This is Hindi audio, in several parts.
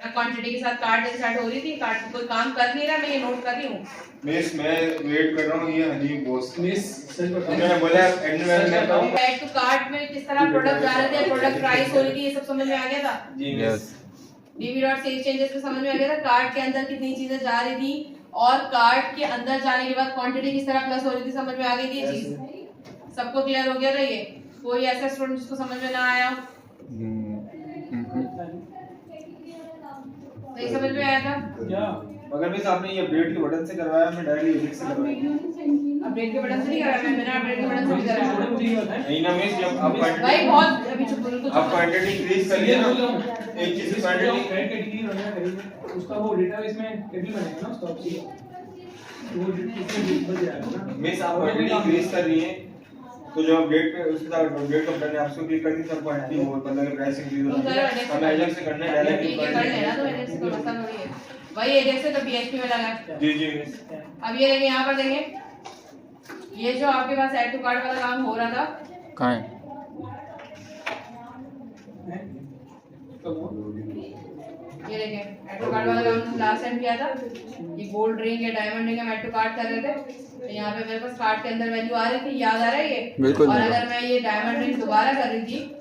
क्वांटिटी के साथ कार्ड स्टार्ट हो रही थी, कार्ड कोई काम कर नहीं रहा, मैं ये नोट कर रही हूँ। मिस मैं वेट कर रहा हूँ, ये हनी बॉस मिस सच बताओ, मैंने बोला एंड में बताऊँ ऐड टू कार्ट में किस तरह प्रोडक्ट जा रहे थे, प्रोडक्ट प्राइस हो रही थी, ये सब समझ में आ गया था। जी miss. DB dot cell changes में समझ में आ गया था कार्ट के अंदर कितनी चीजें जा रही थी और कार्ट के अंदर जाने के बाद क्वांटिटी किस तरह प्लस हो रही थी, समझ में आ गई थी ये चीज। सबको क्लियर हो गया था ये? कोई ऐसा स्टूडेंट जिसको समझ में ना आया? नहीं समझ में आया था क्या मगर मिस आपने ये अपडेट के बटन से करवाया, मैं डायरेक्टली यूनिक से करवाया। अपडेट के बटन से नहीं कराया, मैंने अपडेट के बटन से नहीं कराया। नहीं ना मिस, जब आप भाई बहुत अभी चुप बोलो, आप क्वांटिटी इंक्रीज करिए ना, एक चीज की क्वांटिटी कैटेगरी वगैरह करेंगे, उसका वो डेटाबेस में टेबल बनेगा ना उसका ऑप्शन, वो इसमें बन जाएगा ना। मिस आप क्वांटिटी इंक्रीज कर रही हैं तो जो अपडेट पे उसके साथ अपडेट का बटन है, आपको क्लिक करके सब क्वांटिटी वो मतलब कि प्राइस इंक्रीज हो रही है। हम एजेंट से करने डायरेक्टली कर लेना, तो एजेंट से कोई मसला नहीं है भाई। एजेंट से तो पीएचपी में लगा। जी जी मिस। अब ये देखिए यहाँ पर देखें, ये जो आपके पास ऐड टू कार्ट वाला काम हो रहा था कहाँ है? ये देखें, ऐड टू कार्ट वाला काम लास्ट टाइम किया था। ये गोल्ड रिंग या डायमंड रिंग हम ऐड टू कार्ट कर रहे थे, तो यहाँ पे मेरे पास कार्ट के अंदर वैल्यू आ रही थी, याद आ रहा है ये? बिल्कुल। और अगर मैं ये डायमंड रिंग दोबारा कर रही थी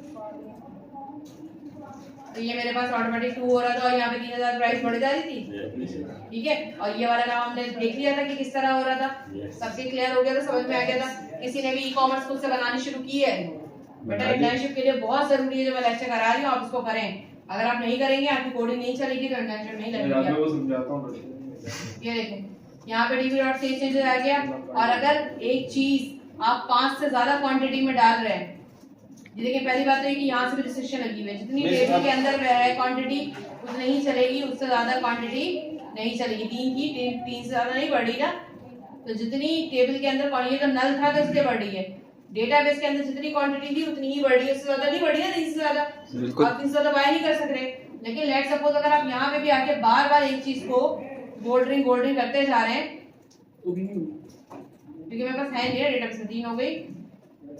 तो ये मेरे पास ऑटोमेटिक 2 हो रहा था और यहाँ पे 3000 प्राइस बढ़ जा रही थी, ठीक है। और ये वाला काम हमने देख लिया था कि किस तरह हो रहा था, सबके क्लियर हो गया था, समझ में आ गया था। किसी ने भी ई कॉमर्स खुद से बनानी शुरू की है? बेटा इंटर्नशिप के लिए बहुत जरूरी है, जो मैं लेक्चर करा रही हूँ आप उसको करें। अगर आप नहीं करेंगे, आपकी कोडिंग नहीं चलेगी, तो इंटर्नशिप नहीं लगेगी। मैं वो समझाता हूँ। ये देखें, यहाँ पे डीबी डॉट सेल चेंजेस आ गया। और अगर एक चीज आप 5 से ज्यादा क्वांटिटी में डाल रहे हैं, ये देखिए पहली बात तो ये कि यहाँ से भी रिस्ट्रिक्शन लगी हुई है, जितनी टेबल के अंदर है क्वांटिटी उतनी ही चलेगी, उससे ज्यादा क्वांटिटी नहीं चलेगी। 3 से ज्यादा नहीं बढ़ रही ना, तो जितनी टेबल के अंदर क्वांटिटी, तो नल था तो इसलिए बढ़ रही है। डेटाबेस के अंदर जितनी क्वांटिटी थी उतनी ही बढ़ रही है, उससे ज्यादा नहीं बढ़ी ना, 3 से ज्यादा। आप 3 से ज्यादा बाय नहीं कर सकते। लेकिन लेट सपोज अगर आप यहाँ पे भी आके बार बार एक चीज को गोल्डरिंग करते जा रहे हैं, तो भी नहीं क्योंकि मेरे पास है नहीं डेटाबेस में 3 हो गई,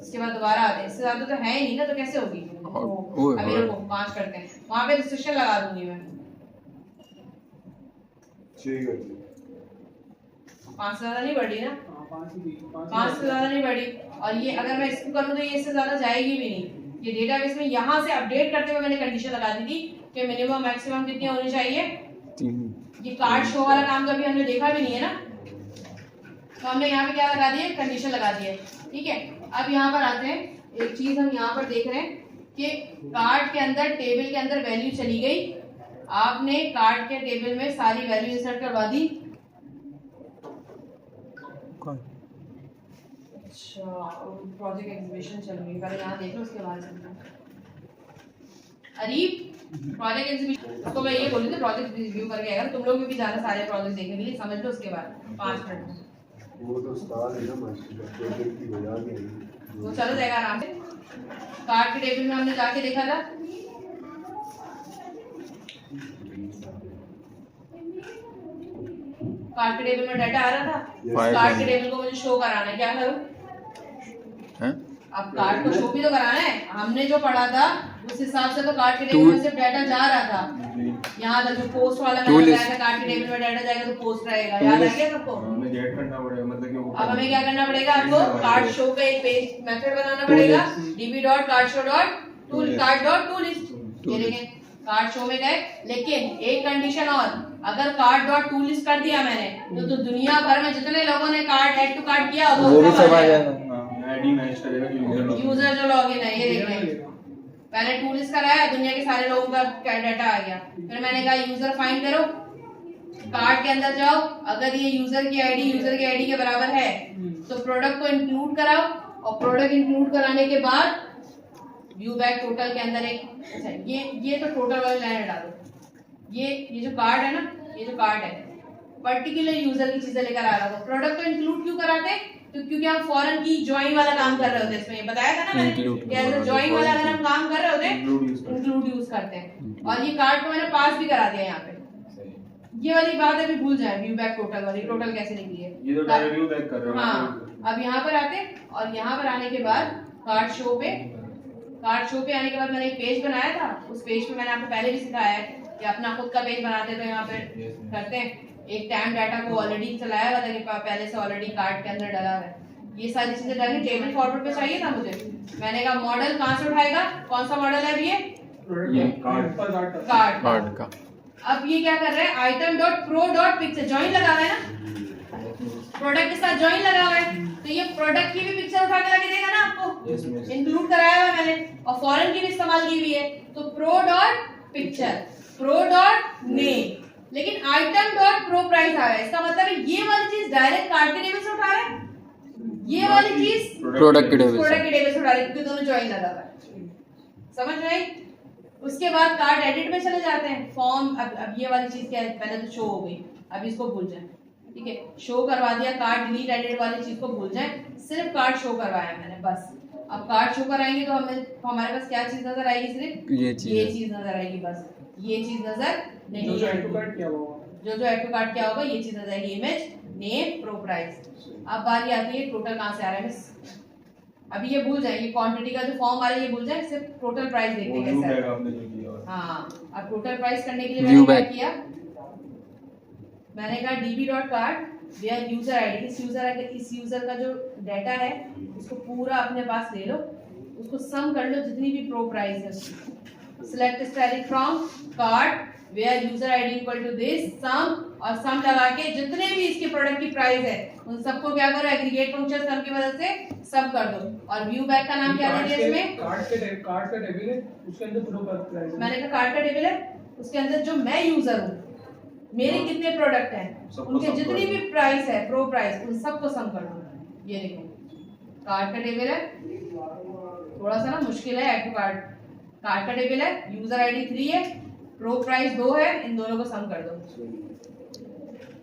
इसके बाद दोबारा आते हैं, इससे ज्यादा तो है ही नहीं ना, तो कैसे होगी? अभी रुको 5 करते हैं, वहां पे रिस्ट्रिक्शन लगा दूंगी मैं। ठीक है 5 से ज्यादा नहीं बढ़ी ना, 5 से ज्यादा नहीं बढ़ी। और ये अगर मैं इसको करूँ तो ये इससे ज्यादा जाएगी भी नहीं। ये डेटाबेस में यहाँ से अपडेट करते हुए मैंने कंडीशन लगा दी थी कि मिनिमम मैक्सिमम कितनी होनी चाहिए। ये कार्ड शो वाला काम तो अभी हमने देखा भी नहीं है ना, तो हमने यहाँ पे क्या लगा दिया, कंडीशन लगा दी है, ठीक है। अब यहाँ पर आते हैं, एक चीज हम यहाँ पर देख रहे हैं कि कार्ड के अंदर टेबल के अंदर वैल्यू चली गई, आपने कार्ड के टेबल में सारी वैल्यू इंसर्ट करवा दी। अच्छा प्रोजेक्ट एग्जीबिशन चल रही है, पहले यहाँ देख लो उसके बाद अरीब प्रोजेक्ट एग्जीबिशन, उसको मैं ये बोली थी प्रोजेक्ट रिव्यू करके आएगा, तुम लोग भी जाना सारे प्रोजेक्ट देखने के लिए, समझ लो उसके बाद 5 मिनट में वो तो उस्ताद है ना माशाल्लाह, प्रोजेक्ट की वजह नहीं। वो चलो जाएगा आराम से। कार्ड के टेबल में हमने जाके देखा था, कार्ड के टेबल में डाटा आ रहा था, उस कार्ड के टेबल को मुझे शो कराना है, क्या करूं? अब कार्ड को शो भी तो कराना है, हमने जो पढ़ा था उस हिसाब से तो कार्ड के टेबल में सिर्फ डाटा जा रहा था। यहाँ तक जो पोस्ट वाला मैंने बताया था, कार्ड के टेबल में डाटा जाएगा तो पोस्ट रहेगा, याद आ गया सबको? हमें ऐड करना पड़ेगा, मतलब कि वो अब हमें क्या करना पड़ेगा, आपको कार्ड शो का एक पेज मेथड बनाना पड़ेगा, db.cardshow.toolcard.toolist। ये देखें कार्ड शो में गए, लेकिन एक कंडीशन और, अगर कार्ड.toolist कर दिया मैंने तो दुनिया भर में जितने लोगों ने कार्ड ऐड टू कार्ड किया होगा वो भी सब आ जाएगा, आईडी मैच करेगा यूजर जो लॉगिन है। ये देखें पहले टूलिस्ट कराया, दुनिया के सारे लोगों का डाटा आ गया, फिर मैंने कहा यूजर फाइंड करो, कार्ड के अंदर जाओ, अगर ये यूजर की आईडी के बराबर है तो प्रोडक्ट को इंक्लूड कराओ, और प्रोडक्ट इंक्लूड कराने के बाद व्यू बैक टोटल के अंदर एक, अच्छा ये तो टोटल वाली लाइन हटा दो। ये जो कार्ड है ना, ये जो कार्ड है पर्टिकुलर यूजर की चीजें लेकर आ रहा था, प्रोडक्ट को इंक्लूड क्यों कराते? तो क्योंकि हम फॉरन की ज्वाइन वाला काम कर रहे होते हैं, इसमें बताया था ना मैंने, ज्वाइन वाला अगर हम काम कर रहे होते इंक्लूड यूज करते हैं। और ये कार्ड को मैंने पास भी करा दिया यहाँ पे, ये वाली बात अभी भूल जाए, व्यू बैक टोटल वाली, टोटल कैसे निकली है ये तो डायरेक्ट व्यू बैक कर रहे हो। हाँ अब यहाँ पर आते, और यहाँ पर आने के बाद कार्ड शो पे आने के बाद मैंने एक पेज बनाया था, उस पेज पे मैंने आपको पहले भी सिखाया है या अपना खुद का पेज बनाते तो यहाँ पे करते हैं। एक टाइम डाटा को ऑलरेडी चलाया हुआ था कि पहले से ऑलरेडी कार्ड के अंदर डला हुआ है। ये सारी चीजें डाली, टेबल फॉर्मेट पे चाहिए था मुझे। मैंने कहा मॉडल कहाँ से उठाएगा, कौन सा मॉडल है अभी ये कार्ड का। अब ये क्या कर रहा है, item dot pro dot picture join लगा हुआ है ना, प्रोडक्ट के साथ ज्वाइन लगा हुआ है, तो ये प्रोडक्ट की भी पिक्चर उठा के लगे देगा ना आपको, इंक्लूड कराया हुआ है मैंने, और फॉरेन की भी इस्तेमाल की हुई है। तो pro dot picture, pro dot name, लेकिन आइटम डॉट प्रो प्राइस आ रहा है। इसका मतलब है ये वाली चीज डायरेक्ट कार्ड के टेबल से उठा रहा है, ये वाली चीज प्रोडक्ट के टेबल से उठा रहा है, क्योंकि दोनों ज्वाइन लगा हुआ है। समझ रहे? उसके बाद कार्ड एडिट में चले जाते हैं, फॉर्म। अब ये वाली चीज क्या है, पहले तो शो हो गई, अब इसको भूल जाए, ठीक है, शो करवा दिया, कार्ड डिलीट एडिट वाली चीज को भूल जाए, सिर्फ कार्ड शो करवाया मैंने बस। अब कार्ड शो कराएंगे तो हमारे पास क्या चीज नजर आएगी, सिर्फ ये चीज नजर आएगी, बस ये चीज नजर नहीं, जो ऐड टू कार्ट क्या होगा, जो ऐड टू कार्ट क्या होगा, ये चीज नजर आएगी, इमेज नेम प्रो प्राइस। अब बारी आती है टोटल कहाँ से आ रहा है मिस, अभी ये भूल जाए, ये क्वांटिटी का जो फॉर्म आ रहा है ये भूल जाए, सिर्फ टोटल प्राइस देखते हैं कैसा है। हाँ, अब टोटल प्राइस करने के लिए मैंने क्या किया, मैंने कहा db.cart where यूजर आईडी, इस यूजर का जो डाटा है उसको पूरा अपने पास ले लो, उसको सम कर लो जितनी भी प्रो प्राइस है उसकी। Select styling from cart where user ID equal to this sum, और सम लगा के जितने भी इसके प्रोडक्ट की प्राइस है उन सबको क्या करो, एग्रीगेट फंक्शन सम की मदद से सब कर दो। और व्यू बैक का नाम क्या दे दिया इसमें, कार्ड का टेबल है, उसके अंदर प्रो प्राइस है। मैंने कहा कार्ड का टेबल है, उसके अंदर जो मैं यूजर हूँ, मेरे कितने प्रोडक्ट हैं, उनके जितनी भी प्राइस है प्रो प्राइस, उन सबको सम कर दो। ये देखो कार्ड का टेबल है, थोड़ा सा ना मुश्किल है ऐड टू कार्ड का टेबल है, यूजर आईडी 3 है, प्रो प्राइस 2 है, इन दोनों को सम कर दो।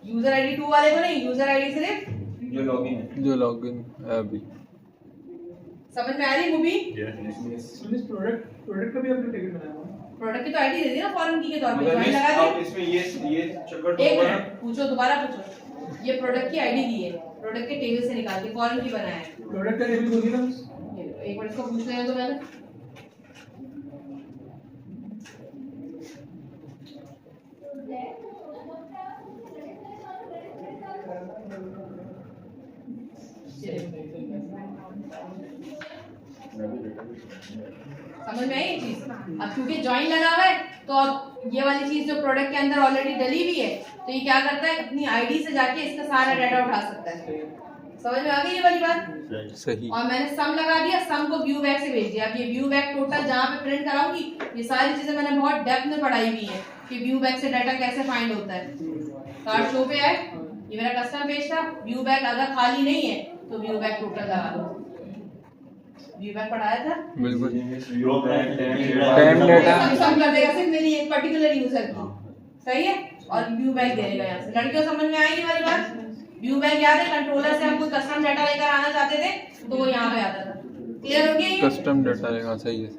यूजर आईडी 2 वाले को नहीं, यूजर आईडी सिर्फ जो लॉगिन है अभी। समझ में आ रही मूवी? प्रोडक्ट का भी आपने टेबल बनाया हुआ है, प्रोडक्ट की तो आईडी दे दी ना फॉर्म की के तौर पे, ज्वाइन लगा दी। इसमें ये चक्कर एक मिनट पूछो, दोबारा पूछो, ये प्रोडक्ट की आईडी दी है, प्रोडक्ट के टेबल से निकाल के फॉर्म की बनाया है, प्रोडक्ट का टेबल बोलिए ना। एक बार इसको पूछ लेने तो मैंने समझ में आई ये चीज। अब क्योंकि ज्वाइन लगा हुआ है तो अब ये वाली चीज जो प्रोडक्ट के अंदर ऑलरेडी डली हुई है, तो ये क्या करता है, अपनी आईडी से जाके इसका सारा डाटा उठा सकता है। समझ में आ गई ये वाली बात? सही। और मैंने सम लगा दिया, सम को व्यू बैक से भेज दिया। अब ये व्यू बैक टोटल जहाँ पे प्रिंट कराऊंगी, ये सारी चीजें मैंने बहुत डेप्थ में पढ़ाई हुई है कि व्यू बैक से डाटा कैसे फाइंड होता है। कार्ड शो पे है, ये मेरा कस्टम पेज था, व्यू बैक अगर खाली नहीं है तो व्यू बैक टोटल लगा दो। व्यू बैक पढ़ाया था बिल्कुल। टाइम डाटा सम कर देगा सिर्फ मेरी एक पर्टिकुलर यूजर की, सही है, और व्यू बैक दे देगा यहाँ से। लड़कियों समझ में आई ये वाली बात? व्यू बैक याद है, कंट्रोलर से हम कोई कस्टम डाटा लेकर आना चाहते थे तो वो यहाँ पे आता था। क्लियर हो गया ये? कस्टम डाटा लेगा, सही है।